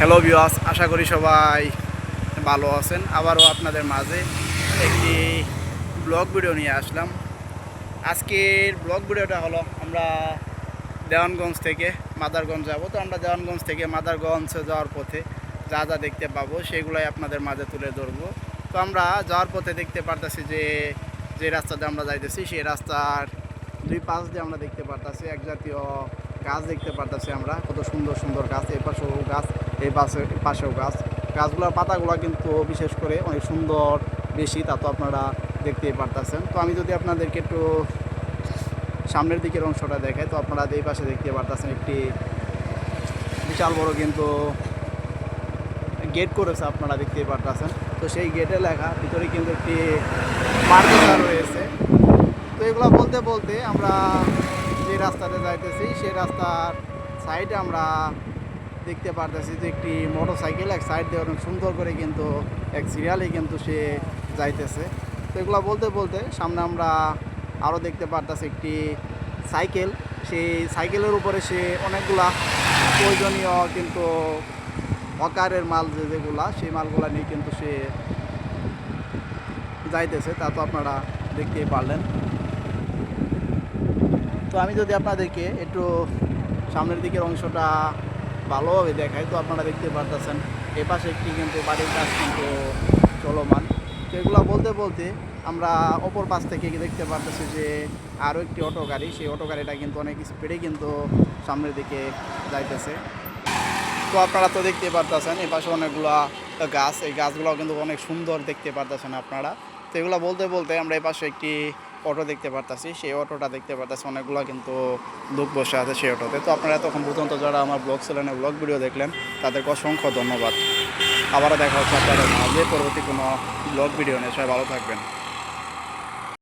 Hello viewers, আশা করি সবাই ভালো আছেন। আবারও আপনাদের মাঝে একটি ব্লগ ভিডিও নিয়ে আসলাম। আজকের ব্লগ ভিডিওটা হলো আমরা দেওয়ানগঞ্জ থেকে মাদারগঞ্জ যাব। তো আমরা দেওয়ানগঞ্জ থেকে মাদারগঞ্জ যাওয়ার পথে যা যা দেখতে পাবো সেগুলাই আপনাদের মাঝে তুলে ধরবো। তো আমরা যাওয়ার পথে দেখতে পারতেছি যে রাস্তাতে আমরা যাইতেছি সেই রাস্তার দুই পাশ দিয়ে আমরা দেখতে পারতেছি এক জাতীয় গাছ দেখতে পারতেছি। আমরা কত সুন্দর সুন্দর গাছ, এই পাশেও গাছ, এই পাশেও গাছ। গাছগুলোর পাতাগুলো কিন্তু বিশেষ করে অনেক সুন্দর বেশি, তা তো আপনারা দেখতেই পারতেছেন। তো আমি যদি আপনাদেরকে একটু সামনের দিকের অংশটা দেখাই, তো আপনারা এই পাশে দেখতে পারতেছেন একটি বিশাল বড় কিন্তু গেট করেছে, আপনারা দেখতেই পারতেছেন। তো সেই গেটে লেখা ভিতরে কিন্তু একটি মার্কেট রয়েছে। তো এগুলো বলতে বলতে আমরা যে রাস্তাতে যাইতেছি সেই রাস্তার সাইডে আমরা দেখতে পারতেছি যে একটি মোটর সাইকেল এক সাইড দিয়ে অনেক সুন্দর করে কিন্তু এক সিরিয়ালে কিন্তু সে যাইতেছে। তো এগুলো বলতে বলতে সামনে আমরা আরও দেখতে পারতেছি একটি সাইকেল। সেই সাইকেলের উপরে সে অনেকগুলা প্রয়োজনীয় কিন্তু অকারের মাল যেগুলা, সেই মালগুলা নিয়ে কিন্তু সে যাইতেছে, তা তো আপনারা দেখতেই পারলেন। তো আমি যদি আপনাদেরকে একটু সামনের দিকের অংশটা ভালোভাবে দেখাই, তো আপনারা দেখতে পারতেছেন এ পাশে একটি কিন্তু বাড়ির কাজ কিন্তু চলমান। তো এগুলো বলতে বলতে আমরা অপর পাশ থেকে দেখতে পারতেছি যে আরও একটি অটো গাড়ি, সেই অটো গাড়িটা কিন্তু অনেক স্পিডে কিন্তু সামনের দিকে যাইতেছে। তো আপনারা তো দেখতে পারতেছেন এ পাশে অনেকগুলা গাছ, এই গাছগুলো কিন্তু অনেক সুন্দর দেখতে পারতেছেন আপনারা। তো এগুলো বলতে বলতে আমরা এই পাশে একটি অটো দেখতে পারতেছি, সেই অটোটা দেখতে পারতেছি অনেকগুলো কিন্তু লোক বসে আছে সেই অটোতে। তো আপনারা তখন পর্যন্ত যারা আমার ব্লগ চ্যানেলে ব্লগ ভিডিও দেখলেন তাদেরকে অসংখ্য ধন্যবাদ। আবারও দেখা হচ্ছে আপনাদের মাঝে পরবর্তী কোনো ব্লগ ভিডিও নিয়ে। সবাই ভালো থাকবেন।